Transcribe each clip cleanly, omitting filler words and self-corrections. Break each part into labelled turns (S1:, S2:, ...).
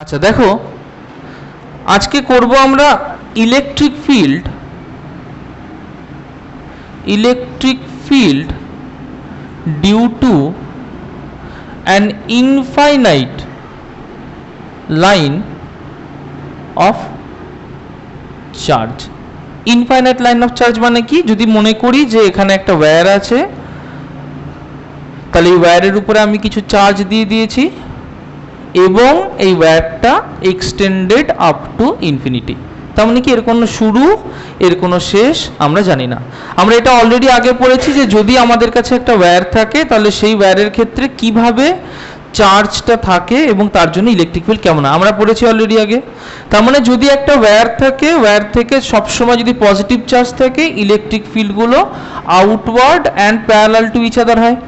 S1: আচ্ছা দেখো, আজকে করব আমরা electric field due to an infinite line of charge. Infinite line of charge মানে কি? যদি মনে করি যে এখানে একটা ওয়্যার আছে, তাহলে এই ওয়্যারের উপরে আমি কিছু চার্জ দিয়ে দিয়েছি এবং এই ওয়্যারটা এক্সটেন্ডেড আপ টু ইনফিনিটি। তার মানে কি এর কোনো শুরু এর কোনো শেষ আমরা জানি না। আমরা এটা অলরেডি আগে পড়েছি যে যদি আমাদের কাছে একটা ওয়্যার থাকে তাহলে সেই ওয়্যারের ক্ষেত্রে কিভাবে চার্জটা থাকে এবং তার জন্য ইলেকট্রিক ফিল্ড কেমন হয় আমরা পড়েছি অলরেডি আগে। তার মানে যদি একটা ওয়্যার থাকে, ওয়্যার থেকে সবসময় যদি পজিটিভ চার্জ থাকে, ইলেকট্রিক ফিল্ডগুলো outward and parallel to each other হয়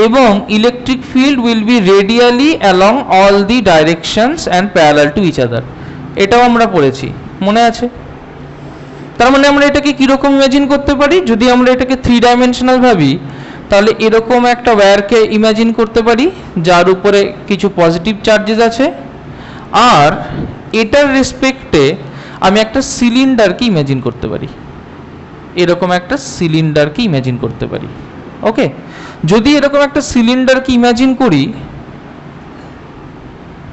S1: এবং electric field will be radially along all the directions and parallel to each other. এটাও আমরা পড়েছি, মনে আছে? তার মানে আমরা এটাকে কীরকম ইমাজিন করতে পারি? যদি আমরা এটাকে 3 ডাইমেনশনাল ভাবি তাহলে এরকম একটা ওয়্যারকে ইমাজিন করতে পারি যার উপরে কিছু পজিটিভ চার্জেস আছে, আর এটার রেসপেক্টে আমি একটা সিলিন্ডারকে ইমাজিন করতে পারি, এরকম একটা সিলিন্ডারকে ইমাজিন করতে পারি। ওকে, যদি এরকম একটা সিলিন্ডারকে ইমাজিন করি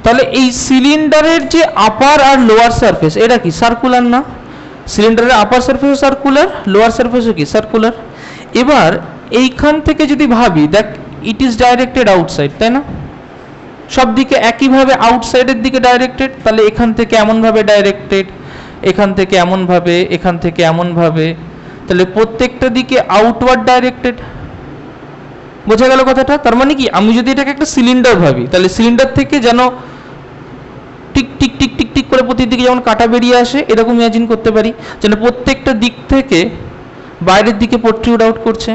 S1: তাহলে এই সিলিন্ডারের যে আপার আর লোয়ার সারফেস, এটা কি সার্কুলার না? সিলিন্ডারের আপার সারফেসও সার্কুলার, লোয়ার সারফেসও কি সার্কুলার। এবার এইখান থেকে যদি ভাবি, দেখ ইট ইজ ডাইরেক্টেড আউটসাইড, তাই না? সব দিকে একইভাবে আউটসাইডের দিকে ডাইরেক্টেড, তাহলে এখান থেকে এমনভাবে ডাইরেক্টেড, এখান থেকে এমনভাবে, এখান থেকে এমনভাবে, তাহলে প্রত্যেকটা দিকে আউটওয়ার্ড ডাইরেক্টেড। বোঝা গেল কথাটা? তার মানে কি আমি যদি এটাকে একটা সিলিন্ডার ভাবি তাহলে সিলিন্ডার থেকে যেন tick tick tick tick tick করে প্রতিদিকে যেমন কাটা বেরিয়ে আসে এরকম ইমাজিন করতে পারি, যেন প্রত্যেকটা দিক থেকে বাইরের দিকে প্রোট্রুড আউট করছে।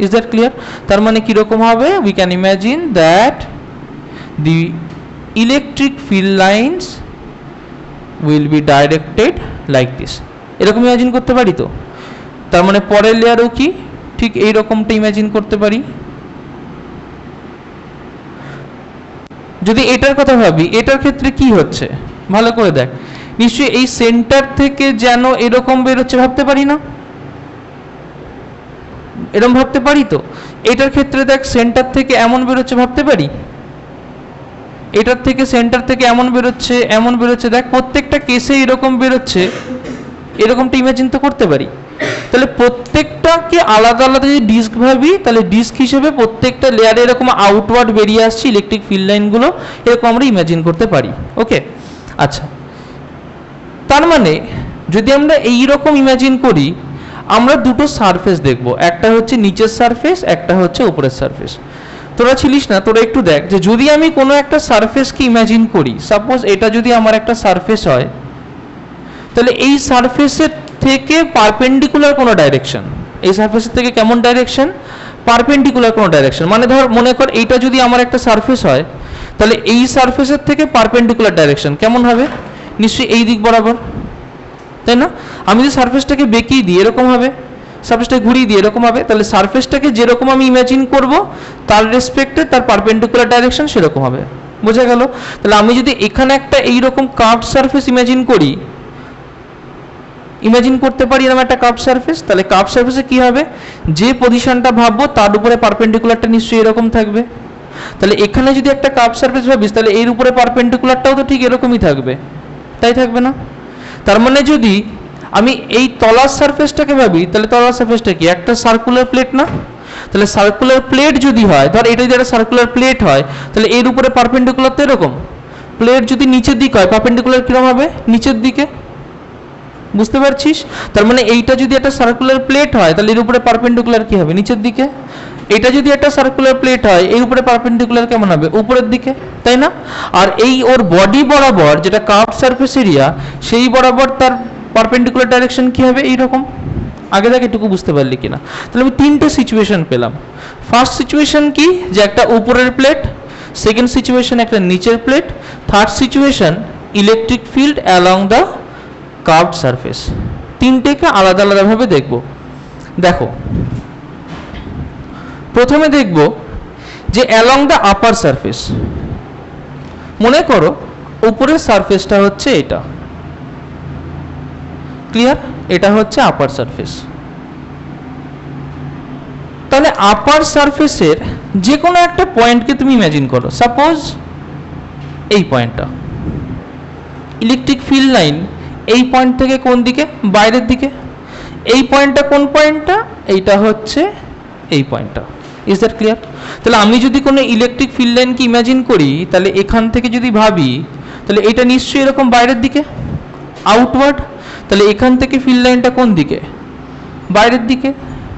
S1: Is that clear? তার মানে কীরকম হবে? We can imagine that the electric field lines will be directed like this. এরকম ইমাজিন করতে পারি তো? তার মানে পরের লেয়ারও কি ঠিক এইরকমটা ইমাজিন করতে পারি। যদি এটার কথা ভাবি, এটার ক্ষেত্রে কি হচ্ছে ভালো করে দেখ, নিশ্চয়ই এই সেন্টার থেকে যেন এরকম বেরোচ্ছে, ভাবতে পারি না? এরকম ভাবতে পারি তো? এটার ক্ষেত্রে দেখ সেন্টার থেকে এমন বেরোচ্ছে, ভাবতে পারি? এটার থেকে সেন্টার থেকে এমন বেরোচ্ছে, এমন বেরোচ্ছে, দেখ প্রত্যেকটা কেসে এরকম বেরোচ্ছে, এরকমটা ইমাজিন তো করতে পারি। তাহলে প্রত্যেকটাকে আলাদা আলাদা যদি ডিস্ক ভাবি তাহলে ডিস্ক হিসেবে প্রত্যেকটা লেয়ারে এরকম আউটওয়ার্ড বেরিয়ে আসছে ইলেকট্রিক ফিল্ড লাইনগুলো, এরকম আমরা ইমাজিন করতে পারি। ওকে, আচ্ছা, তার মানে যদি আমরা এই রকম ইমাজিন করি আমরা দুটো সারফেস দেখব, একটা হচ্ছে নিচের সারফেস, একটা হচ্ছে উপরের সারফেস। তোরা ছিলিস না, তোরা একটু দেখ যে যদি আমি কোনো একটা সারফেসকে ইমাজিন করি, সাপোজ এটা যদি আমার একটা সারফেস হয়, তাহলে এই সারফেসের থেকে পারপেন্ডিকুলার কোনো ডাইরেকশন, এই সারফেসের থেকে কেমন ডাইরেকশন? পারপেন্ডিকুলার কোনো ডাইরেকশন। মানে ধর মনে কর এইটা যদি আমার একটা সারফেস হয় তাহলে এই সারফেসের থেকে পারপেন্ডিকুলার ডাইরেকশন কেমন হবে? নিশ্চয়ই এই দিক বরাবর, তাই না? আমি যদি সারফেসটাকে বেঁকিয়ে দিই এরকম হবে, সারফেসটাকে ঘুরিয়ে দিই এরকম হবে, তাহলে সারফেসটাকে যেরকম আমি ইমাজিন করব তার রেসপেক্টে তার পারপেন্ডিকুলার ডাইরেকশন সেরকম হবে। বোঝা গেল? তাহলে আমি যদি এখানে একটা এইরকম কার্ভড সারফেস ইমাজিন করি, ইমাজিন করতে পারি এরকম একটা কার্ভ সারফেস, তাহলে কার্ভ সারফেসে কি হবে? যে পজিশনটা ভাববো তার উপরে পারপেন্ডিকুলারটা নিশ্চয়ই এরকম থাকবে। তাহলে এখানে যদি একটা কার্ভ সারফেস ভাবিস তাহলে এর উপরে পারপেন্ডিকুলারটাও তো ঠিক এরকমই থাকবে, তাই থাকবে না? তার মানে যদি আমি এই তলার সারফেসটাকে ভাবি তাহলে তলার সারফেসটা কি একটা সার্কুলার প্লেট না? তাহলে সার্কুলার প্লেট যদি হয়, ধর এটা যদি একটা সার্কুলার প্লেট হয় তাহলে এর উপরে পারপেন্ডিকুলার তো এরকম। প্লেট যদি নিচের দিকে হয় পারপেন্ডিকুলার কিরকম হবে? নিচের দিকে। বুঝতে পারছিস? তার মানে এইটা যদি একটা সার্কুলার প্লেট হয় তাহলে এর উপরে পারপেন্ডিকুলার কি হবে? নিচের দিকে। এটা যদি একটা সার্কুলার প্লেট হয় এর উপরে পারপেন্ডিকুলার কেমন হবে? উপরের দিকে, তাই না? আর এই ওর বডি বরাবর যেটা কার্ভড সারফেস এরিয়া সেই বরাবর তার পারপেন্ডিকুলার ডাইরেকশন কি হবে? এইরকম। আগে দেখ এটুকু বুঝতে পারলি কিনা? তাহলে আমি তিনটে সিচুয়েশন পেলাম। ফার্স্ট সিচুয়েশন কি? যে একটা উপরের প্লেট, সেকেন্ড সিচুয়েশন একটা নিচের plate, third situation electric field along the curved surface. তিনটেকে আলাদা আলাদাভাবে দেখব। দেখো, প্রথমে দেখব যে অ্যালং দ্য আপার সারফেস। মনে করো উপরের সারফেসটা হচ্ছে এটা, ক্লিয়ার? এটা হচ্ছে আপার সারফেস। তাহলে আপার সারফেসের যে কোনো একটা পয়েন্টকে তুমি ইমাজিন করো, সাপোজ এই পয়েন্টটা, ইলেকট্রিক ফিল্ড লাইন এই পয়েন্ট থেকে কোন দিকে? বাইরের দিকে। এই পয়েন্টটা কোন পয়েন্টটা? এইটা হচ্ছে এই পয়েন্টটা। Is that clear? তাহলে আমি যদি কোনো ইলেকট্রিক ফিল্ড লাইনকে ইমাজিন করি, তাহলে এখান থেকে যদি ভাবি, তাহলে এটা নিশ্চয়ই এরকম বাইরের দিকে, আউটওয়ার্ড। তাহলে এখান থেকে ফিল্ড লাইনটা কোন দিকে? বাইরের দিকে।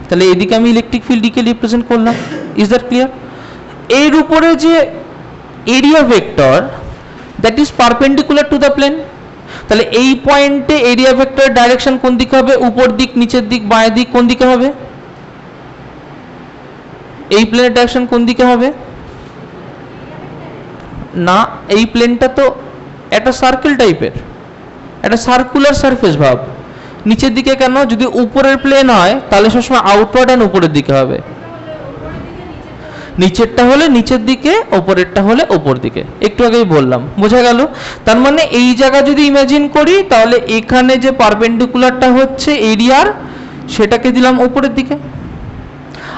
S1: তাহলে এদিকে আমি ইলেকট্রিক ফিল্ডকে রিপ্রেজেন্ট করলাম। Is that clear? এর উপরে যে area vector, that is perpendicular to the plane. তাহলে এই পয়েন্টে এরিয়া ভেক্টর ডাইরেকশন কোন দিকে হবে? উপর দিক, নিচের দিক, বাঁয়ের দিক, কোন দিকে হবে? এই প্লেনের ডাইরেকশন কোন দিকে হবে? না, এই প্লেনটা তো একটা সার্কেল টাইপের, একটা সার্কুলার সারফেস ভাব। নিচের দিকে কেন? যদি উপরের প্লেন হয় তাহলে সবসময় আউটওয়ার্ড অ্যান্ড উপরের দিকে হবে। নিচেরটা হলে নিচের দিকে, ওপরেরটা হলে ওপর দিকে। একটু আগেই বললাম, বোঝা গেল? তার মানে এই জায়গা যদি ইমাজিন করি, তাহলে এখানে যে পারপেন্ডিকুলারটা হচ্ছে এরিয়ার, সেটাকে দিলাম উপরের দিকে।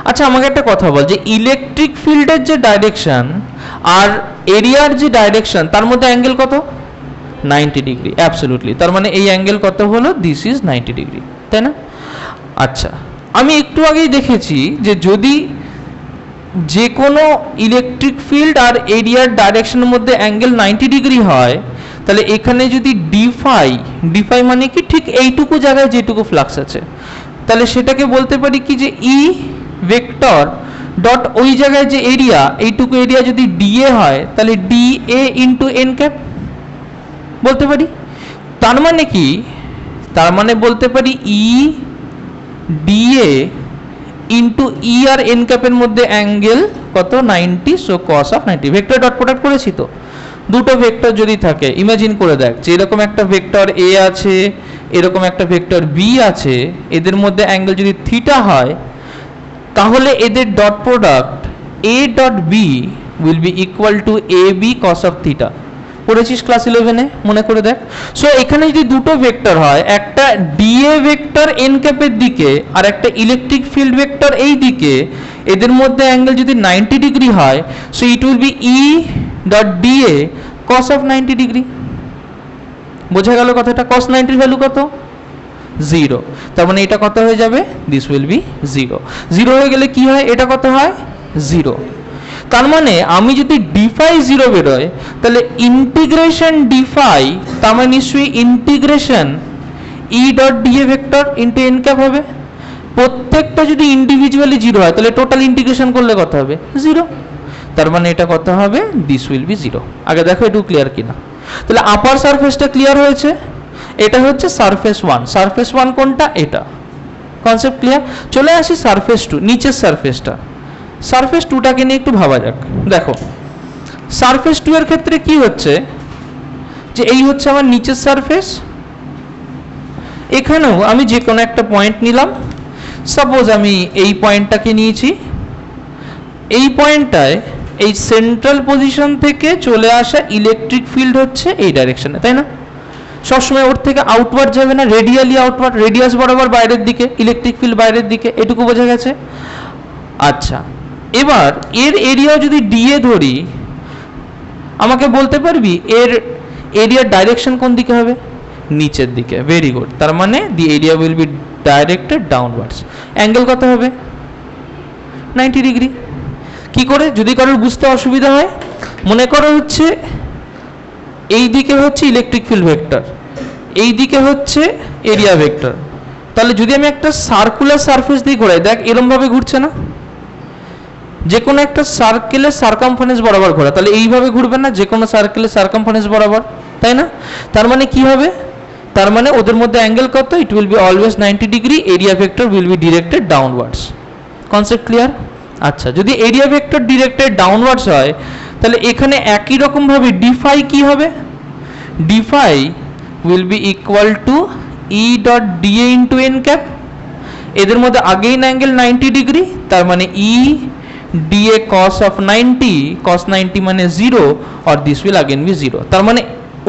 S1: আচ্ছা, আমাকে একটা কথা বল, যে ইলেকট্রিক ফিল্ডের যে ডাইরেকশন আর এরিয়ার যে ডাইরেকশন, তার মধ্যে অ্যাঙ্গেল কত? 90 ডিগ্রি। অ্যাবসলিউটলি। তার মানে এই অ্যাঙ্গেল কত হলো? দিস ইজ 90 ডিগ্রি, তাই না? আচ্ছা, আমি একটু আগেই দেখেছি যে যদি যে কোনো ইলেকট্রিক ফিল্ড আর এরিয়ার ডাইরেকশনের মধ্যে অ্যাঙ্গেল 90 ডিগ্রি হয়, তাহলে এখানে যদি ডিফাই মানে কি? ঠিক এইটুকু জায়গায় যেটুকু ফ্লাক্স আছে, তাহলে সেটাকে বলতে পারি কি যে ই ভেক্টর ডট ওই জায়গায় যে এরিয়া, এইটুকু এরিয়া যদি ডিএ হয়, তাহলে ডিএ ইন্টু এন ক্যাপ বলতে পারি। তার মানে কি? তার মানে বলতে পারি ই ডিএ ইন্টু ই আর এন ক্যাপের মধ্যে অ্যাঙ্গেল কত? 90। So cos of 90। Vector dot product করেছি তো। দুটো ভেক্টর যদি থাকে, ইমাজিন করে দেখ যে এরকম একটা ভেক্টর এ আছে, এরকম একটা ভেক্টর বি আছে, এদের মধ্যে অ্যাঙ্গেল যদি থিটা হয়, তাহলে এদের dot product A dot B will be equal to A B cos of theta. পড়েছিস ক্লাস 11-এ, মনে করে দেখ। সো এখানে যদি দুটো ভেক্টর হয়, একটা ডিএ ভেক্টর এন ক্যাপের দিকে আর একটা ইলেকট্রিক ফিল্ড ভেক্টর এই দিকে, এদের মধ্যে অ্যাঙ্গেল যদি 90 ডিগ্রি হয়, so it will be E dot dA cos of 90 degree. বোঝা গেল কথাটা? কস 90 ভ্যালু কত? 0। তার মানে এটা কত হয়ে যাবে? This will be 0। 0 হয়ে গেলে কি হয়? এটা কত হয়? 0। তার মানে আমি যদি ডিফাই 0 বেরোয়, তাহলে ইন্টিগ্রেশন ডিফাই, তার মানে নিশ্চয়ই ইন্টিগ্রেশন ই dot dA vector into n cap হবে। প্রত্যেকটা যদি ইন্ডিভিজুয়ালি 0 হয়, তাহলে টোটাল ইন্টিগ্রেশন করলে কত হবে? 0। তার মানে এটা কত হবে? This will be 0। আগে দেখো একটু ক্লিয়ার কিনা। তাহলে আপার সারফেসটা ক্লিয়ার হয়েছে। এটা হচ্ছে সারফেস 1। সারফেস 1 কোনটা? এটা। Concept clear? চলে আসি সারফেস 2, নিচের সারফেসটা। সারফেস 2টাকে নিয়ে একটু ভাবা যাক। দেখো, সারফেস 2 এর ক্ষেত্রে কি হচ্ছে, যে এই হচ্ছে আমার নিচের সারফেস। এখানেও আমি যে কোনো একটা পয়েন্ট নিলাম। সাপোজ আমি এই পয়েন্টটাকে নিয়েছি। এই পয়েন্টটায় এই সেন্ট্রাল পজিশন থেকে চলে আসা ইলেকট্রিক ফিল্ড হচ্ছে এই ডাইরেকশনে, তাই না? সবসময় ওর থেকে আউটওয়ার্ড যাবে না, রেডিয়ালি আউটওয়ার্ড, রেডিয়াস বরাবর বাইরের দিকে, ইলেকট্রিক ফিল্ড বাইরের দিকে। এটুকু বোঝা গেছে? আচ্ছা, এবার এর এরিয়া যদি ডিএ ধরি, আমাকে বলতে পারবি এর এরিয়ার ডাইরেকশন কোন দিকে হবে? নিচের দিকে। Very good. তার মানে দি area will be directed downwards. Angle কত হবে? 90 ডিগ্রি। কি করে? যদি কারোর বুঝতে অসুবিধা হয়, মনে করো হচ্ছে এই দিকে হচ্ছে ইলেকট্রিক ফিল্ড ভেক্টর, এই দিকে হচ্ছে এরিয়া ভেক্টর। তাহলে যদি আমি একটা সার্কুলার সারফেস দিয়ে ঘোরাই, দেখ এরম ভাবে ঘুরছে না? যে কোনো একটা সার্কেলের সারকামফারেন্স বরাবর ঘোরা, তাহলে এইভাবে ঘুরবে না? যে কোনো সার্কেলের সারকামফারেন্স বরাবর, তাই না? তার মানে কি হবে? তার মানে ওদের মধ্যে অ্যাঙ্গেল কত? ইট will B always 90 degree. Area vector will be directed downwards. Concept clear? আচ্ছা, যদি এরিয়া ভেক্টর ডিরেক্টেড ডাউনওয়ার্ডস হয়, তাহলে এখানে একই রকম ভাবে ডিফাই কি হবে? Defy will be equal two E dot DA into n cap. এদের মধ্যে আগেইন অ্যাঙ্গেল 90 ডিগ্রি, তার মানে ই ডিএ কস অফ 90, cos 90 মানে 0, or this will again be 0। তার মানে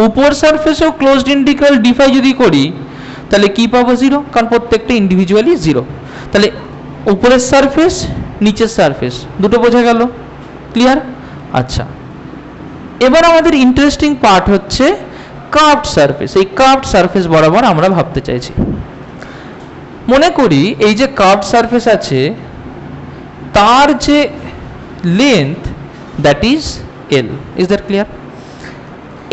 S1: উপর সারফেসেও ক্লোজড ইন্টিগ্রাল ডিফাই যদি করি তাহলে কি পাবো? জিরো, কারণ প্রত্যেকটা ইন্ডিভিজুয়ালি জিরো। তাহলে উপরের সারফেস নিচের সারফেস দুটো বোঝা গেল, ক্লিয়ার? আচ্ছা, এবার আমাদের ইন্টারেস্টিং পার্ট হচ্ছে কার্ভড সারফেস। এই কার্ভড সারফেস বরাবর আমরা ভাবতে চাইছি। মনে করি এই যে কার্ভড সারফেস আছে তার যে length that is L. Is that clear?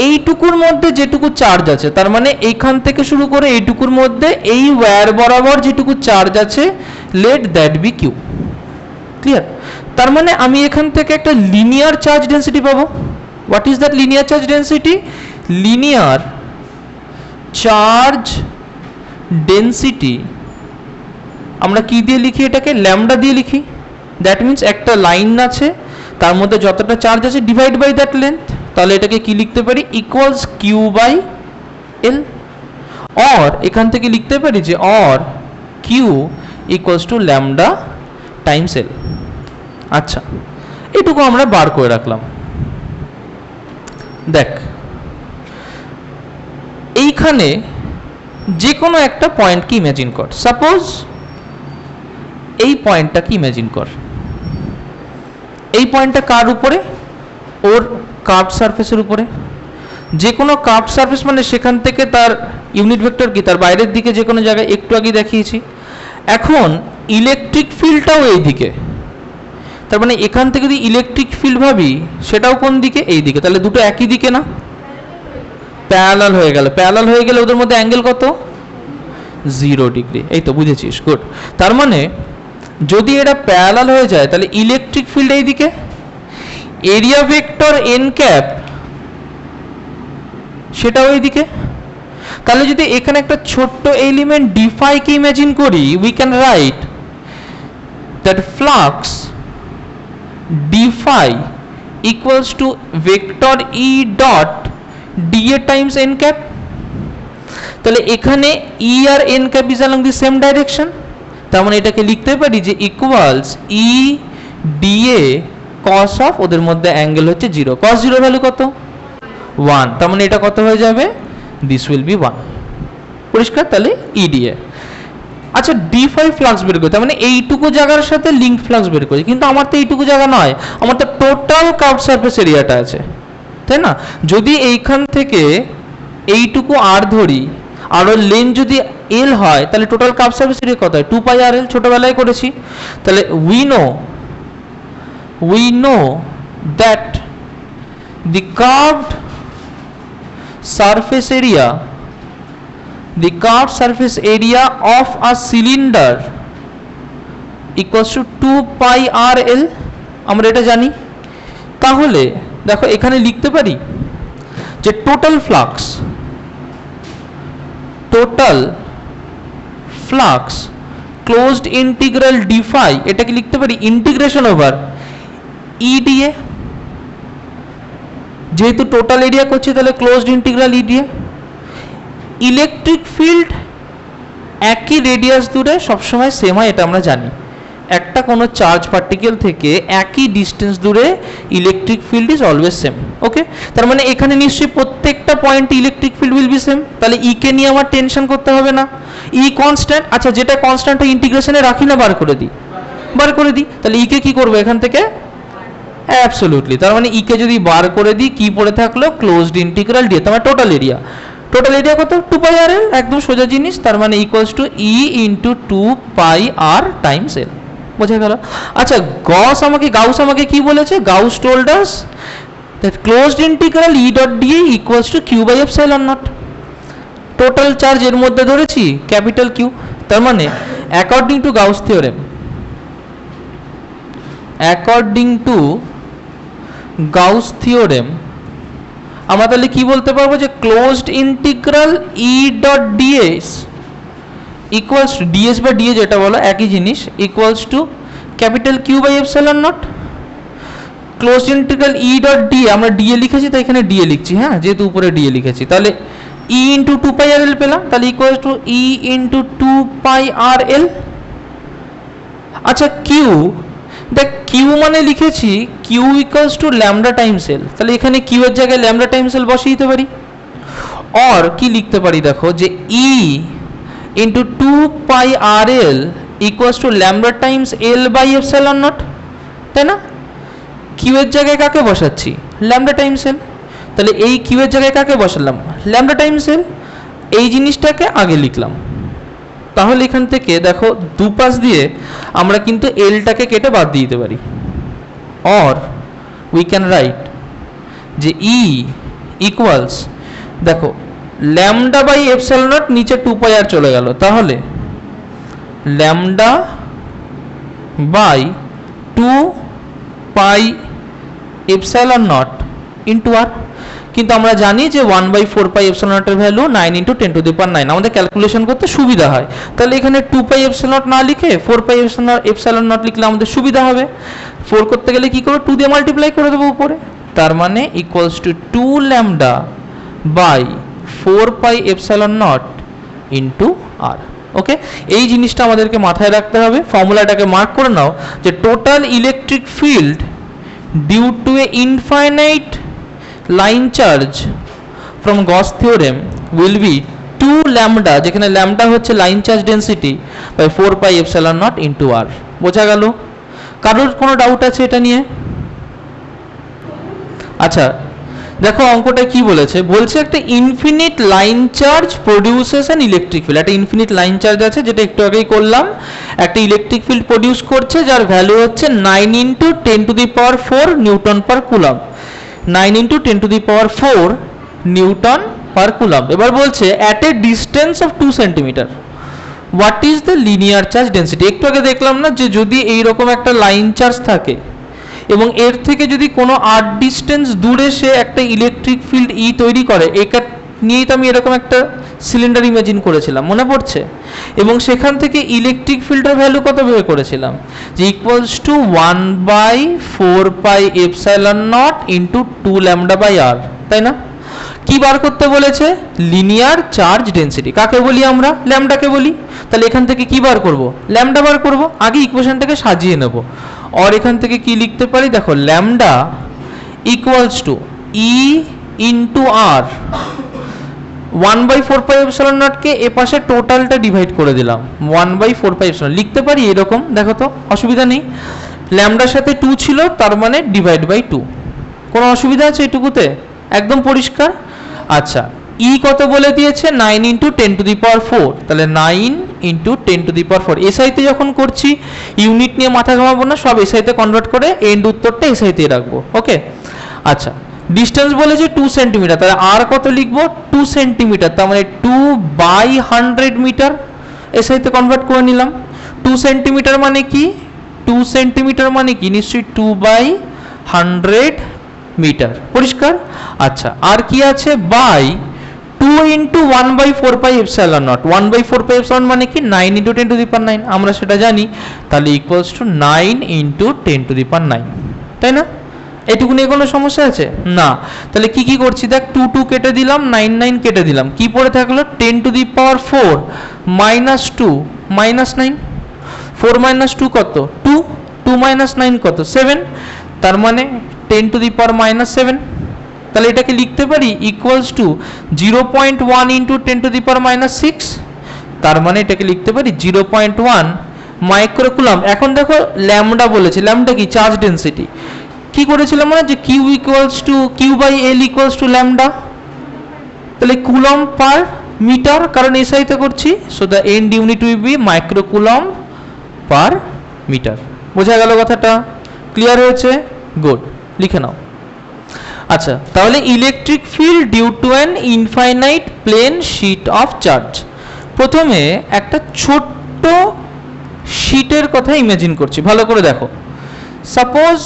S1: এইটুকুর মধ্যে যেটুকু চার্জ আছে, তার মানে এইখান থেকে শুরু করে এইটুকুর মধ্যে এই ওয়্যার বরাবর যেটুকু চার্জ আছে, let that be Q. Clear? তার মানে আমি এখান থেকে একটা লিনিয়ার চার্জ ডেন্সিটি পাবো। What is that linear charge density? Linear charge density আমরা কি দিয়ে লিখি? এটাকে ল্যামডা দিয়ে লিখি। দ্যাট মিন্স একটা লাইন আছে, তার মধ্যে যতটা চার্জ আছে ডিভাইড বাই দ্যাট লেন্থ। তাহলে এটাকে কি লিখতে পারি? Equals q by L. Or এখান থেকে লিখতে পারি যে or q equals to lambda times L. আচ্ছা, এটুকু আমরা বার করে রাখলাম। দেখ, এইখানে যে কোনো একটা পয়েন্টকে ইমাজিন কর। সাপোজ এই পয়েন্টটাকে ইমাজিন কর। এই পয়েন্টটা কার উপরে? ওর কার্ভড সারফেসের উপরে। যে কোনো কার্ভড সারফেস মানে সেখান থেকে তার ইউনিট ভেক্টর কি? তার বাইরের দিকে যে কোনো জায়গায়, একটু আগে দেখিয়েছি। এখন ইলেকট্রিক ফিল্ডটাও এই দিকে, তার মানে এখান থেকে যদি ইলেকট্রিক ফিল্ড ভাবি সেটাও কোন দিকে? এই দিকে। তাহলে দুটো একই দিকে না? প্যারালাল হয়ে গেল। প্যারালাল হয়ে গেলে ওদের মধ্যে অ্যাঙ্গেল কত? 0 ডিগ্রি। এই তো বুঝেছিস, গুড। তার মানে যদি এটা প্যারালাল হয়ে যায় তাহলে ইলেকট্রিক ফিল্ড এই দিকে, এরিয়া ভেক্টর এন ক্যাপ সেটাও এই দিকে। তাহলে যদি এখানে একটা ছোট্ট এলিমেন্ট ডিফাই কে ইমাজিন করি, we can write that flux d phi equals to vector E dot d A times n cap. তাহলে এখানে ই আর n cap is along the same direction. তার মানে এটাকে লিখতে পারি যে equals E DA cos of, ওদের মধ্যে অ্যাঙ্গেল হচ্ছে 0। কস 0 ভ্যালু কত? 1। তার মানে এটা কত হয়ে যাবে? This will be 1। পরিষ্কার? তাহলে ই ডিএ। আচ্ছা, ডি5 ফ্লাক্স বের করি, তার মানে এইটুকু জায়গার সাথে লিঙ্ক ফ্লাক্স বের করি। কিন্তু আমার তো এইটুকু জায়গা নয়, আমার তো টোটাল কার্ভড সারফেস এরিয়াটা আছে, তাই না? যদি এইখান থেকে এইটুকু আর ধরি আর ওর লেন্থ যদি এল হয় তাহলে টোটাল কার্ভড সারফেস এরিয়া কত হয়? 2 পাই আর এল, ছোটবেলায় করেছি। তাহলে we know that the curved surface area of a cylinder equals to 2 pi r l। আমরা এটা জানি। তাহলে দেখো এখানে লিখতে পারি যে total flux closed integral d phi, এটাকে লিখতে পারি ইন্টিগ্রেশন ওভার ইডিএ। যেহেতু টোটাল এরিয়া করছি তাহলে ক্লোজড ইন্টিগ্রাল ইডিএ। ইলেকট্রিক ফিল্ড একই রেডিয়াস দূরে সবসময় সেম হয়, এটা আমরা জানি। একটা কোনো চার্জ পার্টিকেল থেকে একই ডিস্টেন্স দূরে electric field is always same. Okay, তার মানে এখানে নিশ্চয়ই প্রত্যেকটা পয়েন্টে electric field will be same. তাহলে ই কে নিয়ে আমার টেনশন করতে হবে না। E constant. আচ্ছা, যেটা কনস্ট্যান্ট ইন্টিগ্রেশনে রাখি না, বার করে দিই। তাহলে ই কে কি করবো এখান থেকে? অ্যাবসলিউটলি। তার মানে ই কে যদি বার করে দিই কি পড়ে থাকলো? Closed integral D. তোমার টোটাল এরিয়া কত? 2 পাই আর এল। একদম সোজা জিনিস। তার মানে equals to E into 2 pi r times L. বোঝা গেল? আচ্ছা, গাউস আমাকে কি বলেছে? Gauss told us that closed integral E dot d A equals to q by epsilon not. Total charge এর মধ্যে ধরেছি ক্যাপিটাল কিউ। তার মানে অ্যাকর্ডিং টু গাউস থিওরেম আমরা তাহলে কি বলতে পারবো যে closed integral E dot dS equals to dS বা ডিএ যেটা বলো একই জিনিস, equals to capital Q by epsilon naught. Closed integral E dot dA, আমরা ডিএ লিখেছি তাই এখানে ডিএ লিখছি, হ্যাঁ, যেহেতু উপরে ডিএ লিখেছি। তাহলে ই ইন্টু 2 পাই আর এল পেলাম। তাহলে equals to E into 2 pi r L. আচ্ছা, কিউ, দেখ কিউ মানে লিখেছি q equals to lambda times L. তাহলে এখানে কিউ এর জায়গায় ল্যামডা টাইমস এল বসিয়ে দিতে পারি। और কি লিখতে পারি দেখো যে E into 2 pi r L equals to lambda times L by epsilon naught, তাই না? কিউ এর জায়গায় কাকে বসাচ্ছি? Lambda times L. তাহলে এই কিউ এর জায়গায় কাকে বসালাম? Lambda times L. এই জিনিসটাকে আগে লিখলাম। তাহলে এখান থেকে দেখো দুপাশ দিয়ে আমরা কিন্তু এলটাকে কেটে বাদ দিয়ে দিতে পারি। অর উই ক্যান রাইট যে ই ইকুয়ালস, দেখো ল্যামডা বাই এপসাইলন নট, নিচে 2 পাই আর চলে গেল, তাহলে lambda by 2 pi epsilon naught into r. কিন্তু আমরা জানি যে 1/4 পাই এপসাইলন নটের ভ্যালু 9 × 10⁹, আমাদের ক্যালকুলেশন করতে সুবিধা হয়। তাহলে এখানে 2 পাই এপসাইলন নট না লিখে 4 পাই এপসাইলন নট লিখলে আমাদের সুবিধা হবে। 4 করতে গেলে কি করব? 2 দিয়ে মাল্টিপ্লাই করে দেবো উপরে। তার মানে equals to 2 lambda by 4 pi epsilon naught into r. Okay, এই জিনিসটা আমাদেরকে মাথায় রাখতে হবে। ফর্মুলাটাকে মার্ক করে নাও যে total electric field due to a infinite line charge from Gauss theorem will be 2 lambda, যেখানে ল্যামডা হচ্ছে line charge density, by 4 pi epsilon naught into r. বোঝা গেল? কারোর কোনো ডাউট আছে এটা নিয়ে? আচ্ছা দেখো অঙ্কটা কি বলেছে, বলছে একটা infinite line charge produces an electric field. একটা ইনফিনিট লাইন চার্জ আছে, যেটা একটু আগেই করলাম, একটা ইলেকট্রিক ফিল্ড প্রডিউস করছে যার ভ্যালু হচ্ছে 9 × 10⁴ নিউটন পার কুলম্ব। 9 × 10⁴ নিউটন পার কুলম্ব। এবার বলছে at a distance of 2 centimetre what is the linear charge density. একটু আগে দেখলাম না যে যদি এইরকম একটা লাইন চার্জ থাকে এবং এর থেকে যদি কোনো আর ডিস্টেন্স দূরে সে একটা ইলেকট্রিক ফিল্ড ই তৈরি করে, এটা নিয়েই তো আমি এরকম একটা সিলিন্ডার ইমেজিন করেছিলাম, মনে পড়ছে? এবং সেখান থেকে ইলেকট্রিক ফিল্ডের ভ্যালু কত বের করেছিলাম, যে equals to 1/4 pi epsilon naught into 2 lambda by r, তাই না? কি বার করতে বলেছে? Linear charge density. কাকে বলি আমরা? ল্যামডাকে বলি। তাহলে এখান থেকে কি বার করব? ল্যামডা বার করব। আগে ইকুয়েশনটাকে সাজিয়ে নেব। और এখান থেকে কি লিখতে পারি দেখো, lambda equals to E into r. 1/4 pi epsilon naught কে এ পাশে টোটালটা ডিভাইড করে দিলাম, 1/4 পাই এপসাইলন। লিখতে পারি এরকম, দেখো তো অসুবিধা নেই। ল্যামডার সাথে 2 ছিল, তার মানে ডিভাইড বাই 2। কোনো অসুবিধা আছে এটুকুতে? একদম পরিষ্কার। আচ্ছা ই কত বলে দিয়েছে? 9 × 10⁴। তাহলে 9 × 10⁴। এসআইতে যখন করছি ইউনিট নিয়ে মাথা ঘামাবো না, সব এসআইতে কনভার্ট করে এন্ড উত্তরটা এসআইতে রাখবো। ওকে, আচ্ছা ডিস্টেন্স বলেছে 2 সেন্টিমিটার, তাহলে আর কত লিখবো? 2 সেন্টিমিটার, তার মানে 2/100 মিটার। এসআইতে কনভার্ট করে নিলাম। 2 সেন্টিমিটার মানে কি? 2 সেন্টিমিটার মানে কি? নিশ্চয়ই 2/100 মিটার। পরিষ্কার? আচ্ছা আর কি আছে? By 2 × 1/4 pi epsilon naught. 1/4 pi epsilon মানে কি? 9 × 10⁹, আমরা সেটা জানি। তাহলে ইকুয়ালস টু 9 × 10⁹, তাই না? এটুকু নিয়ে কোনো সমস্যা আছে না? তাহলে কি কি করছি দেখ, 2 2 কেটে দিলাম, 9 9 কেটে দিলাম, কি পড়ে থাকলো? 10⁴ মাইনাস 2 মাইনাস 9। 4 - 2 কত? 2। 2 - 9 কত? 7। তার মানে 10⁻⁻⁷। তাহলে এটাকে লিখতে পারি ইকুয়ালস টু 0.1 × 10⁻⁻6। তার মানে এটাকে লিখতে পারি 0.1 মাইক্রোকুলম্ব। এখন দেখো ল্যামডা বলেছে, ল্যামডা কি? Charge density. কি করেছিলাম মানে যে q by L equals to lambda. তাহলে কুলম্ব পার মিটার, কারণ এসআইতে করছি, so the end unit will be microcoulomb per metre. বোঝা গেল কথাটা? ক্লিয়ার হয়েছে? গুড, লিখে নাও। আচ্ছা তাহলে electric field due to an infinite plane sheet of charge. প্রথমে একটা ছোট্ট শিটের কথা ইমাজিন করছি, ভালো করে দেখো। সাপোজ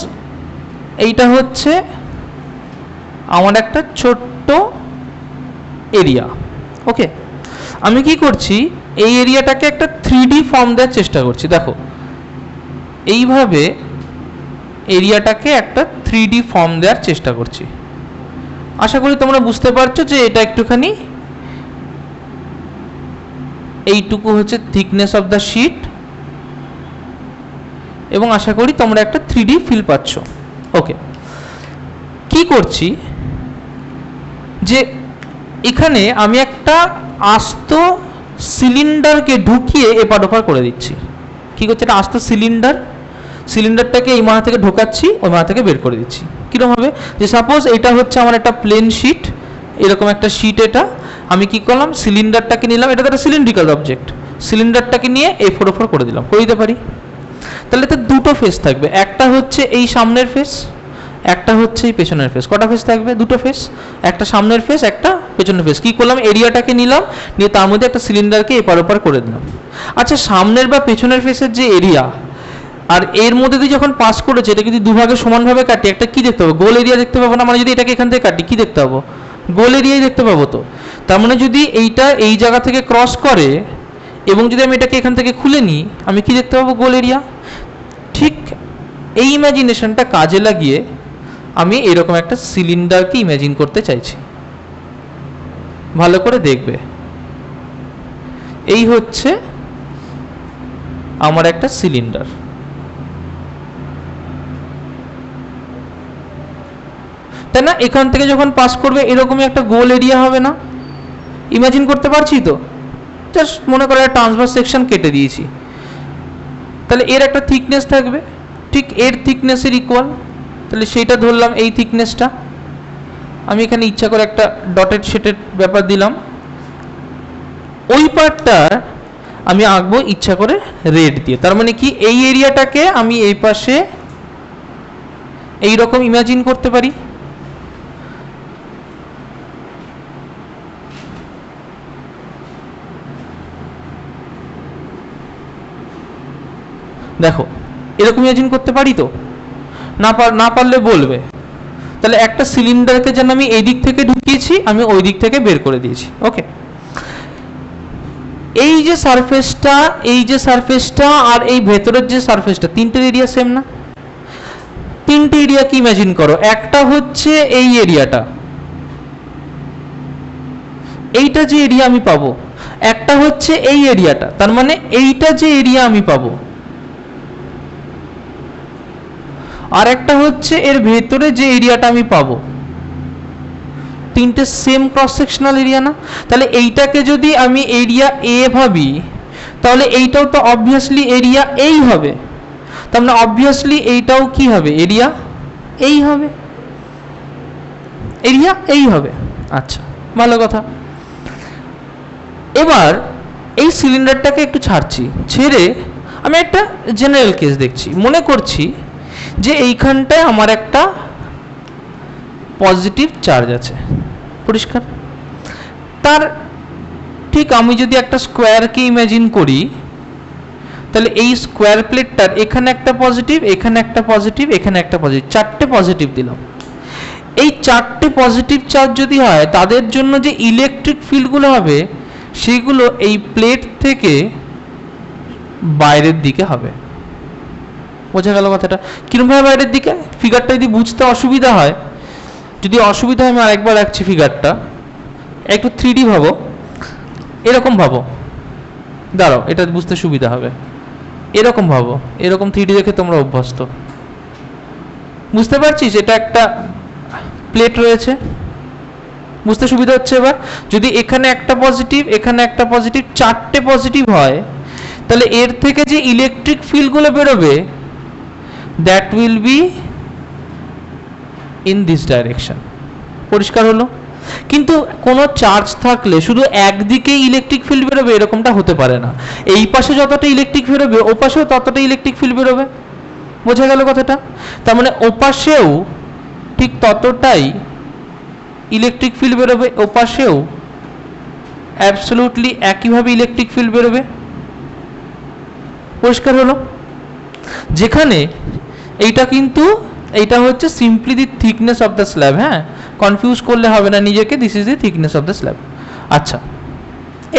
S1: এইটা হচ্ছে আমার একটা ছোট্ট এরিয়া। ওকে, আমি কি করছি? এই এরিয়াটাকে একটা 3D ফর্ম দেওয়ার চেষ্টা করছি। দেখো এইভাবে এরিয়াটাকে একটা 3D ফর্ম দেওয়ার চেষ্টা করছি। আশা করি তোমরা বুঝতে পারছো যে এটা একটুখানি, এইটুকু হচ্ছে থিকনেস অফ দ্য শিট, এবং আশা করি তোমরা একটা 3D ফিল পাচ্ছ। ওকে, কি করছি যে এখানে আমি একটা আস্ত সিলিন্ডারকে ঢুকিয়ে এপার ওপার করে দিচ্ছি। কি করছে? এটা আস্ত সিলিন্ডারটাকে এই মাথা থেকে ঢোকাচ্ছি, ওই মাথা থেকে বের করে দিচ্ছি। কীরকম হবে? যে সাপোজ এটা হচ্ছে আমার একটা প্লেন শিট, এরকম একটা শিট, এটা আমি কি করলাম, সিলিন্ডারটাকে নিলাম, এটা তো একটা সিলিন্ড্রিক্যাল অবজেক্ট, সিলিন্ডারটাকে নিয়ে A4 ওপর করে দিলাম, করে দিতে পারি। তাহলে তো দুটো ফেস থাকবে, একটা হচ্ছে এই সামনের ফেস, একটা হচ্ছে এই পেছনের ফেস। কটা ফেস থাকবে? দুটো ফেস, একটা সামনের ফেস, একটা পেছনের ফেস। কি করলাম? এরিয়াটাকে নিলাম, নিয়ে তার মধ্যে একটা সিলিন্ডারকে এপার ওপার করে দিলাম। আচ্ছা, সামনের বা পেছনের ফেসের যে এরিয়া আর এর মধ্যে দিয়ে যখন পাস করেছে, এটা যদি দুভাগে সমানভাবে কাটি, একটা কি দেখতে পাবো? গোল এরিয়া দেখতে পাবো না? মানে যদি এটাকে এখান থেকে কাটি, কি দেখতে পাবো? গোল এরিয়াই দেখতে পাবো। তো তার মানে যদি এইটা এই জায়গা থেকে ক্রস করে এবং যদি আমি এটাকে এখান থেকে খুলে নিই, আমি কি দেখতে পাবো? গোল এরিয়া। ঠিক এই ইমাজিনেশনটা কাজে লাগিয়ে আমি এরকম একটা সিলিন্ডারকে ইমাজিন করতে চাইছি। ভালো করে দেখবে, এই হচ্ছে আমার একটা সিলিন্ডার। তাই না? এখান থেকে যখন পাস করবে এরকমই একটা গোল এরিয়া হবে না? ইমাজিন করতে পারছি তো? জাস্ট মনে করো একটা ট্রান্সভার্স সেকশন কেটে দিয়েছি, তাহলে এর একটা থিকনেস থাকবে, ঠিক এর থিকনেসের ইকুয়াল, তাহলে সেইটা ধরলাম, এই থিকনেসটা। আমি এখানে ইচ্ছা করে একটা ডটেড শেডের ব্যাপার দিলাম, ওই পার্টটা আমি আঁকবো ইচ্ছা করে রেড দিয়ে। তার মানে কি, এই এরিয়াটাকে আমি এই পাশে এইরকম ইমাজিন করতে পারি। দেখো, এরকম ইমাজিন করতে পারি তো? না পারলে বলবে। তাহলে একটা সিলিন্ডারকে যেন আমি এই দিক থেকে ঢুকিয়েছি, আমি ওই দিক থেকে বের করে দিয়েছি। ওকে, এই যে সারফেসটা আর এই ভেতরের যে সারফেসটা, তিনটের এরিয়া সেম না? তিনটে এরিয়া কি ইমাজিন করো, একটা হচ্ছে এই এরিয়াটা, এইটা যে এরিয়া আমি পাবো, একটা হচ্ছে এই এরিয়াটা, তার মানে এইটা যে এরিয়া আমি পাবো, আর একটা হচ্ছে এর ভেতরে যে এরিয়াটা আমি পাবো। তিনটে সেম ক্রস সেকশনাল এরিয়া না? তাহলে এইটাকে যদি আমি এরিয়া এ ভাবি, তাহলে এইটাও তো অবভিয়াসলি এরিয়া এই হবে, তার মানে অবভিয়াসলি এইটাও কি হবে? এরিয়া এই হবে, এরিয়া এই হবে। আচ্ছা, ভালো কথা। এবার এই সিলিন্ডারটাকে একটু ছাড়ছি, ছেড়ে আমি একটা জেনারেল কেস দেখছি। মনে করছি যে এইখানটায় আমার একটা পজিটিভ চার্জ আছে, পরিষ্কার। তার ঠিক আমি যদি একটা স্কোয়ারকে ইমাজিন করি, তাহলে এই স্কোয়ার প্লেটটার এখানে একটা পজিটিভ, এখানে একটা পজিটিভ, এখানে একটা পজিটিভ, চারটে পজিটিভ দিলাম। এই চারটে পজিটিভ চার্জ যদি হয়, তাদের জন্য যে ইলেকট্রিক ফিল্ডগুলো হবে সেগুলো এই প্লেট থেকে বাইরের দিকে হবে। বোঝা গেল কথাটা? কিরকমভাবে বাইরের দিকে? ফিগারটা যদি বুঝতে অসুবিধা হয়, আমি আরেকবার রাখছি ফিগারটা, একটু 3D ভাবো, এরকম ভাবো, দাঁড়াও এটা বুঝতে সুবিধা হবে। এরকম ভাবো, এরকম 3D দেখে তোমরা অভ্যস্ত, বুঝতে পারছিস? এটা একটা প্লেট রয়েছে, বুঝতে সুবিধা হচ্ছে? এবার যদি এখানে একটা পজিটিভ, এখানে একটা পজিটিভ, চারটে পজিটিভ হয়, তাহলে এর থেকে যে ইলেকট্রিক ফিল্ডগুলো বেরোবে, that will be in this direction. পরিষ্কার হলো? কিন্তু কোনো চার্জ থাকলে শুধু একদিকে ইলেকট্রিক ফিল্ড বেরোবে এরকমটা হতে পারে না। এই পাশে যতটা ইলেকট্রিক বেরোবে ও পাশেও ততটা ইলেকট্রিক ফিল্ড বেরোবে। বোঝা গেল কথাটা? তার মানে ও পাশেও ঠিক ততটাই ইলেকট্রিক ফিল্ড বেরোবে, ও পাশেও অ্যাবসলিউটলি একইভাবে ইলেকট্রিক ফিল্ড বেরোবে। পরিষ্কার হলো? যেখানে এইটা হচ্ছে simply the thickness of the slab. হ্যাঁ, কনফিউজ করলে হবে না নিজেকে, this is the thickness of the slab. আচ্ছা,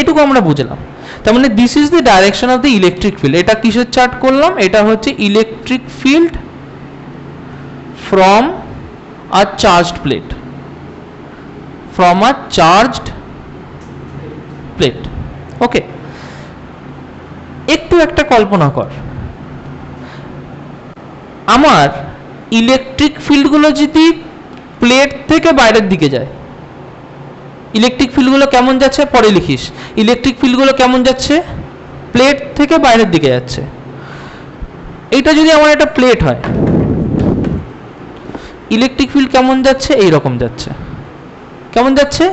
S1: এটুকু আমরা বুঝলাম। তার মানে this is the direction of the electric field. এটা কিসের চার্ট করলাম? এটা হচ্ছে electric field from a charged plate, okay. একটু একটা কল্পনা কর, আমার ইলেকট্রিক ফিল্ডগুলো যদি প্লেট থেকে বাইরের দিকে যায়, ইলেকট্রিক ফিল্ডগুলো কেমন যাচ্ছে পরে লিখিস। ইলেকট্রিক ফিল্ডগুলো কেমন যাচ্ছে, প্লেট থেকে বাইরের দিকে যাচ্ছে। এটা যদি আমার একটা প্লেট হয়, ইলেকট্রিক ফিল্ড কেমন যাচ্ছে, এই রকম যাচ্ছে। কেমন যাচ্ছে,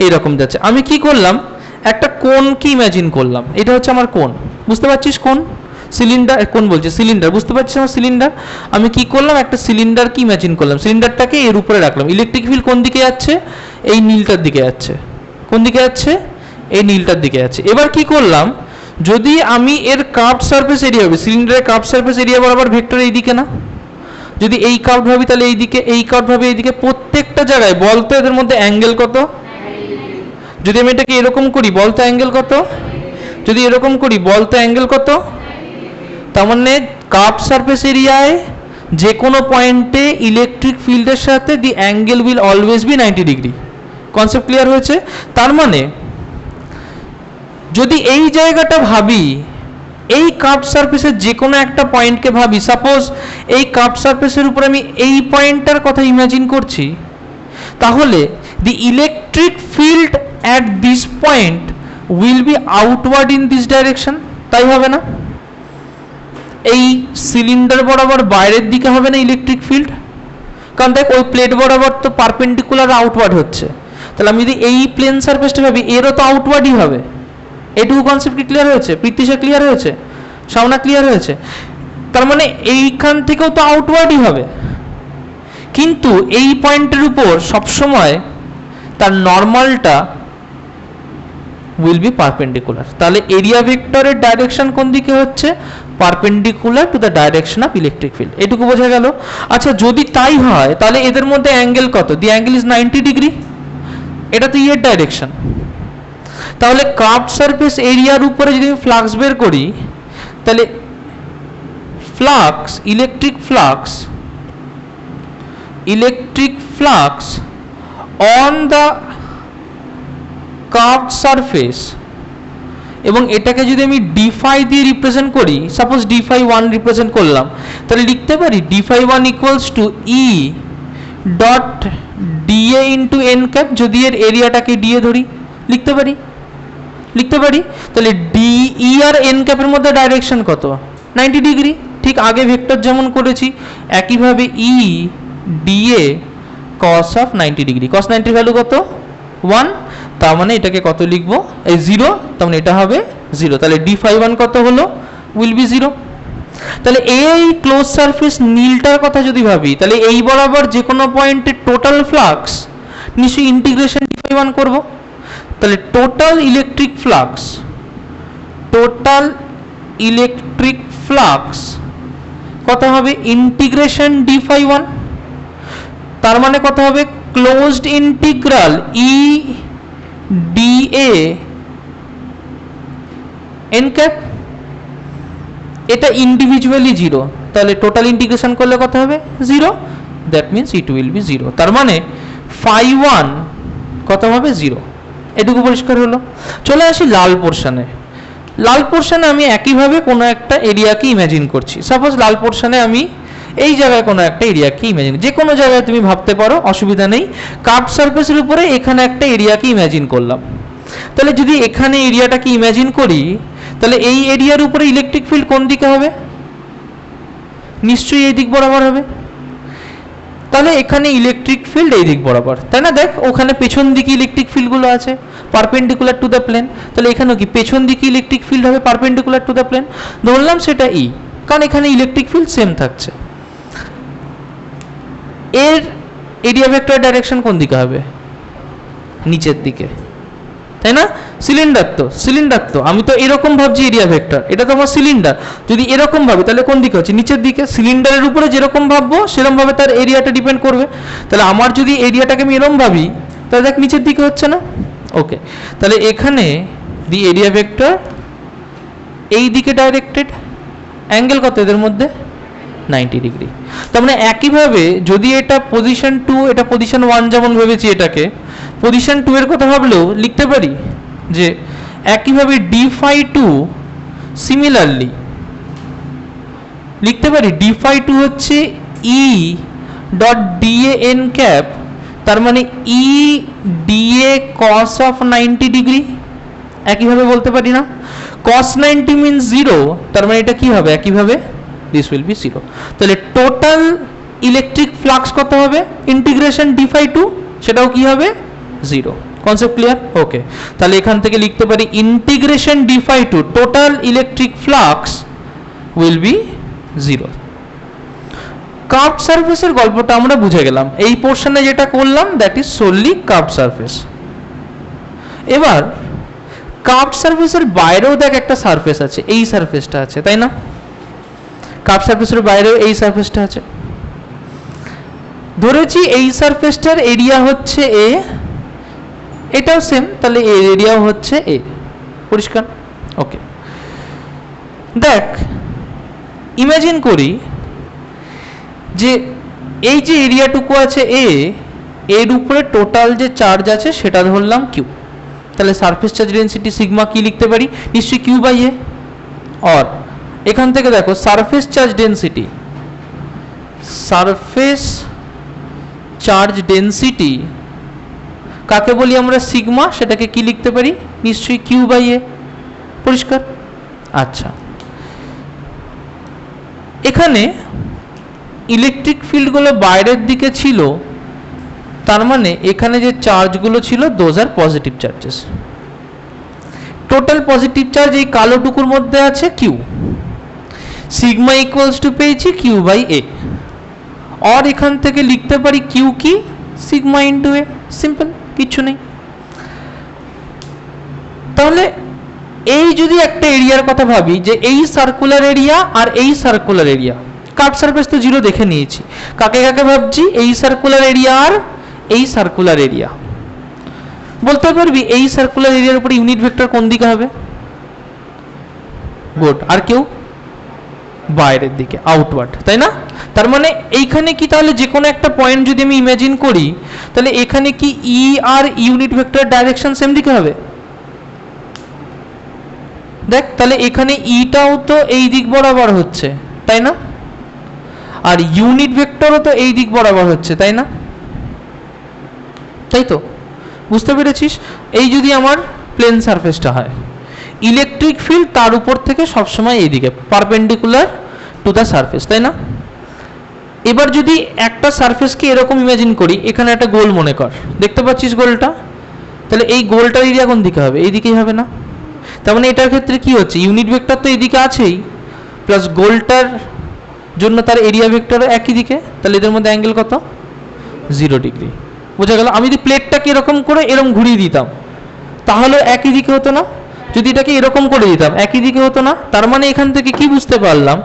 S1: এই রকম যাচ্ছে। আমি কি করলাম, একটা কোণ কি ইমাজিন করলাম, এটা হচ্ছে আমার কোণ, বুঝতে পারছিস? কোণ, সিলিন্ডার, কোণ বলছে সিলিন্ডার, বুঝতে পারছিস আমার সিলিন্ডার। আমি কি করলাম, একটা সিলিন্ডার কি ইমাজিন করলাম, সিলিন্ডারটাকে এর উপরে রাখলাম। ইলেকট্রিক ফিল্ড কোন দিকে যাচ্ছে, এই নীলটার দিকে যাচ্ছে। কোন দিকে যাচ্ছে, এই নীলটার দিকে যাচ্ছে। এবার কি করলাম, যদি আমি এর কার্ভ সারফেস এরিয়া হবে, সিলিন্ডারের কার্ভ সারফেস এরিয়া বরাবর ভেক্টর এই দিকে না, যদি এই কার্ভ ভাবি তাহলে এই দিকে, এই কার্ভ ভাবি এই দিকে, প্রত্যেকটা জায়গায় বলতো এদের মধ্যে অ্যাঙ্গেল কত। যদি আমি এটাকে এরকম করি বলতো অ্যাঙ্গেল কত, যদি এরকম করি বলতো অ্যাঙ্গেল কত। তার মানে কার্ভ সারফেস এরিয়ায় যে কোনো পয়েন্টে ইলেকট্রিক ফিল্ডের সাথে the angle will always be 90 degree. Concept clear হয়েছে? তার মানে যদি এই জায়গাটা ভাবি, এই কার্ভ সারফেসের যে কোনো একটা পয়েন্টকে ভাবি, সাপোজ এই কার্ভ সারফেসের উপর আমি এই পয়েন্টটার কথা ইমাজিন করছি, তাহলে the electric field at this point will be outward in this direction, তাই হবে না? এই সিলিন্ডার বরাবর বাইরের দিকে হবে না ইলেকট্রিক ফিল্ড, কারণ দেখ ওই প্লেট বরাবর তো পারপেন্ডিকুলার আউটওয়ার্ড হচ্ছে। তাহলে আমি যদি এই প্লেন সারফেসটা ভাবি, এরও তো আউটওয়ার্ডই হবে। এটুকু কনসেপ্ট কি ক্লিয়ার হয়েছে? প্রীতিশা ক্লিয়ার হয়েছে? শাওনা ক্লিয়ার হয়েছে? তার মানে এইখান থেকেও তো আউটওয়ার্ডই হবে, কিন্তু এই পয়েন্টের উপর সবসময় তার নর্মালটা উইল বি পারপেন্ডিকুলার। তাহলে এরিয়া ভেক্টরের ডাইরেকশন কোন দিকে হচ্ছে, perpendicular to the direction of electric field. এটুকু বোঝা গেল? আচ্ছা, যদি তাই হয় তাহলে এদের মধ্যে অ্যাঙ্গেল কত, দি অ্যাঙ্গেল ইজ 90 ডিগ্রি। এটা তো এর ডাইরেকশন। তাহলে কার্ভ সারফেস এরিয়ার উপরে যদি আমি ফ্লাক্স বের করি, তাহলে flux, electric flux on the curve surface, এবং এটাকে যদি আমি ডিফাই দিয়ে রিপ্রেজেন্ট করি, সাপোজ ডিফাই 1 রিপ্রেজেন্ট করলাম, তাহলে লিখতে পারি defy 1 equals to E dot DA into n cap. যদি এর এরিয়াটাকে ডিএ ধরি, লিখতে পারি। তাহলে ডিই আর এন ক্যাপের মধ্যে ডাইরেকশন কত, 90 ডিগ্রি। ঠিক আগে ভেক্টর যেমন করেছি একইভাবে E DA cos of 90 degree. Cos 90 value কত, 1। তার মানে এটাকে কত লিখবো, এই 0, তার মানে এটা হবে 0। তাহলে d∅1 কত হলো, উইল বি 0। তাহলে এই ক্লোজ সারফেস নীলটার কথা যদি ভাবি, তাহলে এই বরাবর যে কোনো পয়েন্টে টোটাল ফ্লাক্স নিশ্চয়ই ইন্টিগ্রেশন d∅1 করব। তাহলে টোটাল ইলেকট্রিক ফ্লাক্স কত হবে, ইন্টিগ্রেশন d∅1। তার মানে কত হবে, ক্লোজড ইন্টিগ্রাল ই ডিএ এন ক্যাপ। এটা ইন্ডিভিজুয়ালি 0, তাহলে টোটাল ইন্টিগ্রেশন করলে কত হবে, 0। That means it will be 0। তার মানে φ1 কত হবে, 0। এটুকু পরিষ্কার হলো। চলে আসি লাল পোর্শনে। লাল পোর্শনে আমি একইভাবে কোনো একটা এরিয়াকে ইমাজিন করছি। সাপোজ লাল পোর্শনে আমি এই জায়গায় কোনো একটা এরিয়াকে ইমাজিন, যে কোনো জায়গায় তুমি ভাবতে পারো, অসুবিধা নেই। কার্ভ সারফেসের উপরে এখানে একটা এরিয়াকে ইমাজিন করলাম। তাহলে যদি এখানে এরিয়াটাকে ইমাজিন করি, তাহলে এই এরিয়ার উপরে ইলেকট্রিক ফিল্ড কোন দিকে হবে, নিশ্চয়ই এই দিক বরাবর হবে। তাহলে এখানে ইলেকট্রিক ফিল্ড এই দিক বরাবর, তাই না? দেখ ওখানে পেছন দিকে ইলেকট্রিক ফিল্ডগুলো আছে পারপেন্ডিকুলার টু দ্য প্লেন। তাহলে এখানেও কি পেছন দিকে ইলেকট্রিক ফিল্ড হবে পারপেন্ডিকুলার টু দ্য প্লেন। ধরলাম সেটা ই, কারণ এখানে ইলেকট্রিক ফিল্ড সেম থাকছে। এর এরিয়া ভেক্টর ডাইরেকশন কোন দিকে হবে, নিচের দিকে, তাই না? সিলিন্ডার তো আমি তো এরকম ভাবছি এরিয়া ভেক্টর, এটা তো আমার সিলিন্ডার। যদি এরকম ভাবে তাহলে কোন দিকে হচ্ছে, নিচের দিকে। সিলিন্ডারের উপরে যেরকম ভাববো সেরকম ভাবে তার এরিয়াটা ডিপেন্ড করবে। তাহলে আমার যদি এরিয়াটাকে আমি এরকম ভাবি, তাহলে দেখ নিচের দিকে হচ্ছে না। ওকে, তাহলে এখানে দি এরিয়া ভেক্টর এই দিকে ডাইরেক্টেড, অ্যাঙ্গেল কত এদের মধ্যে, 90 ডিগ্রি। তার মানে একইভাবে যদি এটা পজিশন 2, এটা পজিশন 1 যেমন ভেবেছি, এটাকে পজিশন 2 এর কথা ভাবলেও লিখতে পারি যে একইভাবে d∅2 সিমিলারলি লিখতে পারি d∅2 হচ্ছে ই ডট ডিএ এন ক্যাপ। তার মানে ই ডিএ কস অফ 90 ডিগ্রি, একইভাবে বলতে পারি না? cos 90 মিনস 0, তার মানে এটা কি হবে একইভাবে দিস উইল বি 0। তাহলে টোটাল ইলেকট্রিক ফ্লাক্স কত হবে ইন্টিগ্রেশন ডি ফাই টু, সেটাও কি হবে 0। Concept clear? ওকে, তাহলে এখান থেকে লিখতে পারি integration d phi to total electric flux will be 0। Curved সারফেসের গল্পটা আমরা বুঝে গেলাম। এই পোর্শনে যেটা করলাম that is solely curved surface. এবার কার্ভড সারফেসের বাইরেও দেখ একটা সারফেস আছে, এই সারফেসটা আছে, তাই না? কার্ভড সারফেসের বাইরেও এই সারফেসটা আছে। ধরেছি এই সারফেসটার এরিয়া হচ্ছে এ, এটাও সেম, তাহলে এর এরিয়াও হচ্ছে এ। পরিষ্কার? ওকে, দেখ ইমাজিন করি যে এই যে এরিয়াটুকু আছে এ, এর উপরে টোটাল যে চার্জ আছে সেটা ধরলাম কিউ। তাহলে সারফেস চার্জ ডেনসিটি সিগমা কি লিখতে পারি? নিশ্চয়ই কিউ বাই এ। আর এখান থেকে দেখো surface charge density, surface charge density কাকে বলি আমরা? সিগমা। সেটাকে কি লিখতে পারি? নিশ্চয়ই কিউ বাই এ। পরিষ্কার? আচ্ছা, এখানে ইলেকট্রিক ফিল্ডগুলো বাইরের দিকে ছিল, তার মানে এখানে যে চার্জগুলো ছিল those are positive charges. Total positive charge এই কালোটুকুর মধ্যে আছে কিউ। সিগমা ইকুয়ালস টু পেয়েছি কিউ বাই এ। আর এখান থেকে লিখতে পারি কিউ কি? সিগমা ইন্টু এ। সিম্পল, কিছু নেই। তাহলে এই যদি একটা এরিয়ার কথা ভাবি, যে এই সার্কুলার এরিয়া আর এই সার্কুলার এরিয়া, কার্ভ সারফেস তো 0 দেখে নিয়েছি, কাকে কাকে ভাবছি? এই সার্কুলার এরিয়া আর এই সার্কুলার এরিয়া। বলতে পারবি এই সার্কুলার এরিয়ার উপরে ইউনিট ভেক্টর কোন দিকে হবে? গুড। আর কেউ? বাইরের দিকে, আউটওয়ার্ড, তাই না? তার মানে এইখানে কি তাহলে যে কোনো একটা পয়েন্ট যদি আমি ইমাজিন করি, তাহলে এখানে কি ই আর ইউনিট ভেক্টর ডাইরেকশন সেম দিকে হবে? দেখ, তাহলে এখানে ইটাও তো এই দিক বরাবর হচ্ছে, তাই না? আর ইউনিট ভেক্টরও তো এই দিক বরাবর হচ্ছে, তাই না? তাই তো, বুঝতে পেরেছিস? এই যদি আমার প্লেন সারফেসটা হয়, ইলেকট্রিক ফিল্ড তার উপর থেকে সবসময় এইদিকে পারপেন্ডিকুলার টু দ্য সারফেস, তাই না? এবার যদি একটা সারফেসকে এরকম ইমাজিন করি, এখানে একটা গোল মনে কর, দেখতে পাচ্ছিস গোলটা? তাহলে এই গোলটার এরিয়া কোন দিকে হবে? এই দিকেই হবে না? তার মানে এটার ক্ষেত্রে কি হচ্ছে? ইউনিট ভেক্টর তো এইদিকে আছেই, প্লাস গোলটার জন্য তার এরিয়া ভেক্টর একই দিকে, তাহলে এদের মধ্যে অ্যাঙ্গেল কত? 0 ডিগ্রি। বোঝা গেল? আমি যদি প্লেটটাকে এরকম করে এরকম ঘুরিয়ে দিতাম, তাহলে একই দিকে হতো না? যদি এটাকে এরকম করে দিতাম, একই দিকে হতো না? তার মানে এখান থেকে কি বুঝতে পারলাম?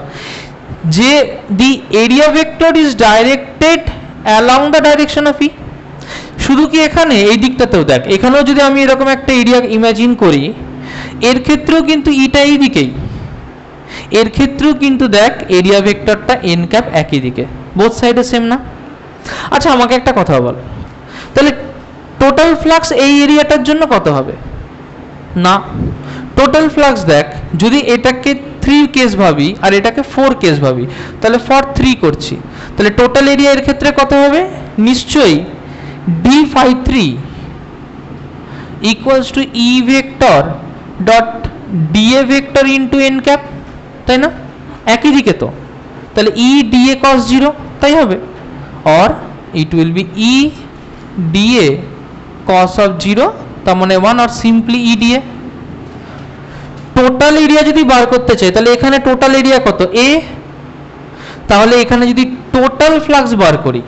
S1: যে the area vector is directed along the direction of E. শুধু কি এখানে, এই দিকটাতেও দেখ, এখানেও যদি আমি এরকম একটা এরিয়া ইমাজিন করি, এর ক্ষেত্রেও কিন্তু ইটা এই দিকেই, এর ক্ষেত্রেও কিন্তু দেখ এরিয়া ভেক্টরটা এন ক্যাপ একই দিকে, বোথ সাইডে সেম না? আচ্ছা, আমাকে একটা কথা বল, তাহলে টোটাল ফ্লাক্স এই এরিয়াটার জন্য কত হবে? না, টোটাল ফ্লাক্স দেখ, যদি এটাকে 3 কেস ভাবি আর এটাকে 4 কেস ভাবি, তাহলে ফর 3 করছি, তাহলে টোটাল এরিয়া এর ক্ষেত্রে কত হবে? নিশ্চয়ই d phi 3 equals to E vector dot dA vector into n cap, তাই না? একই দিকে তো, তাহলে ই ডিএ কস 0 তাই হবে। और it will be E dA cos of 0, তার মানে 1, और simply E dA। Total area যদি বার করতে চাই, তাহলে এখানে টোটাল এরিয়া কত? A। তাহলে এখানে যদি টোটাল ফ্লাক্স বার করি,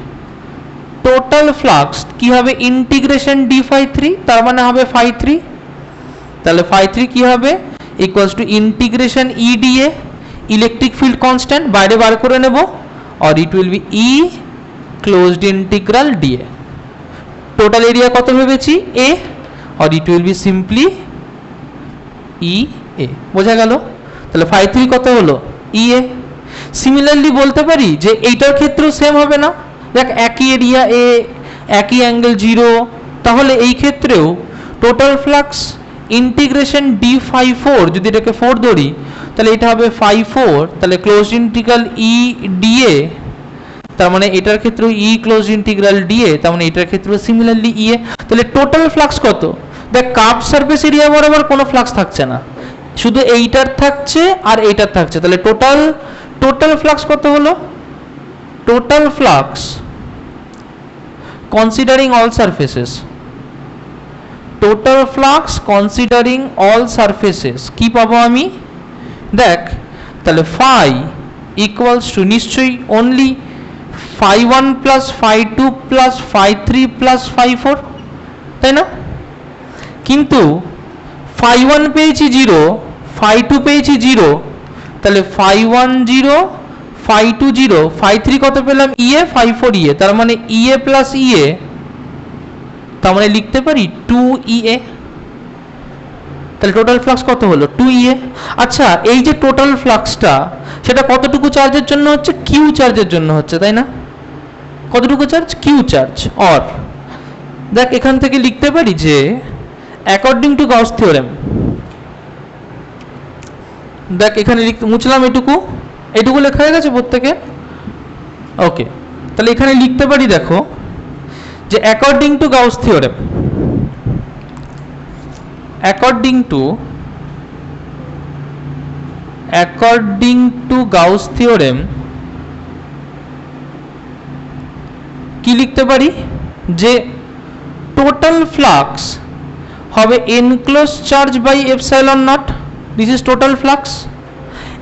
S1: টোটাল ফ্লাক্স কি হবে? ইন্টিগ্রেশন ডি ফাই 3, তার মানে হবে ফাই 3। তাহলে ফাই 3 কি হবে? Equals to integration E DA, electric field constant বাইরে বার করে নেব, और it will be E closed integral DA. Total area কত ভেবেছি? এ, और इट विल बी सिंपली ই এ। বোঝা গেল? তাহলে ফাই 3 কত হলো? ই এ। সিমিলারলি বলতে পারি যে এইটার ক্ষেত্রেও সেম হবে না? দেখ, একই এরিয়া এ, একই অ্যাঙ্গেল 0, তাহলে এই ক্ষেত্রেও total flux integration d phi 4, যদি এটাকে 4 ধরি, তাহলে এটা হবে ফাই 4, তাহলে ক্লোজড ইন্টিগ্রাল ই ডিএ তার মানে এটার ক্ষেত্রেও ই ক্লোজ ইন্টিগ্রাল ডিএ, তার মানে এটার ক্ষেত্রেও সিমিলারলি ইএ। তাহলে টোটাল ফ্লাক্স কত? দেখ কার্ভ সারফেস এরিয়া বরাবর কোনো ফ্লাক্স থাকছে না, শুধু এইটার থাকছে আর এইটার থাকছে। তাহলে টোটাল ফ্লাক্স কত হলো? Total flux considering all surfaces, total flux considering all surfaces কি পাবো আমি? দেখ তাহলে ফাই ইকুয়ালস টু নিশ্চয়ই only phi1 plus phi2 plus phi3 plus phi4, তাই না? কিন্তু phi1 পেয়েছি 0, phi2 পেয়েছি 0, তাহলে phi1 0, phi2 0, phi3 কত পেলাম? ইএ, phi4 ইএ, তার মানে ইএ প্লাস ইএ, তার মানে লিখতে পারি 2EA। তাহলে টোটাল ফ্লাক্স কত হলো? 2EA। আচ্ছা এই যে টোটাল ফ্লাক্সটা সেটা কতটুকু চার্জের জন্য হচ্ছে? কিউ চার্জের জন্য হচ্ছে, তাই না? কতটুকু চার্জ? Q charge. অর দেখ এখান থেকে লিখতে পারি যে অ্যাকর্ডিং টু গাউস থিওরেম, দেখ এখানে মুছলাম এটুকু লেখা হয়ে গেছে প্রত্যেকে, ওকে। তাহলে এখানে লিখতে পারি দেখো যে according to Gauss theorem, according to Gauss theorem কি লিখতে পারি? যে টোটাল ফ্লাক্স হবে enclose charge by epsilon not, this is total flux.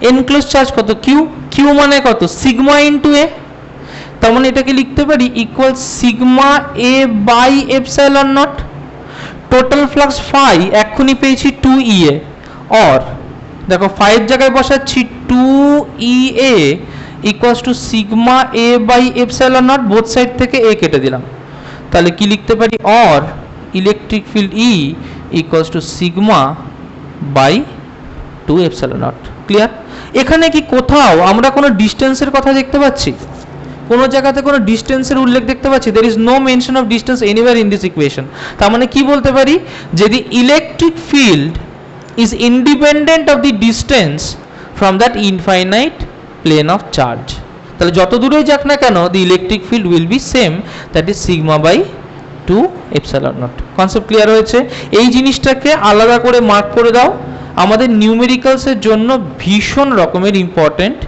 S1: Enclose charge কত? কিউ মানে কত? সিগমা ইন্টু এ, তার মানে এটাকে লিখতে পারি equal sigma A by epsilon not. Total flux phi এক্ষুনি পেয়েছি 2EA, অর দেখো ফাইয়ের জায়গায় বসাচ্ছি 2EA equals to sigma A by epsilon not, both side থেকে এ কেটে দিলাম, তাহলে কি লিখতে পারি? Or electric field E equals to sigma by 2 epsilon not. Clear? এখানে কি কোথাও আমরা কোনো ডিস্টেন্সের কথা দেখতে পাচ্ছি? কোনো জায়গাতে কোনো ডিস্টেন্সের উল্লেখ দেখতে পাচ্ছি? There is no mention of distance anywhere in this equation. তার মানে কি বলতে পারি? যদি electric field is independent of the distance from that infinite plane of charge, তাহলে যত দূরেই যাক না কেন the electric field will be same, that is sigma by 2 epsilon naught. Concept clear হয়েছে? এই জিনিসটাকে আলাদা করে মার্ক করে দাও, আমাদের নিউমেরিক্যালসের জন্য ভীষণ রকমের important.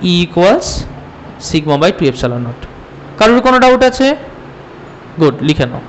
S1: E equals sigma by 2 epsilon not. কারোর কোনো ডাউট আছে? গুড, লিখে নাও।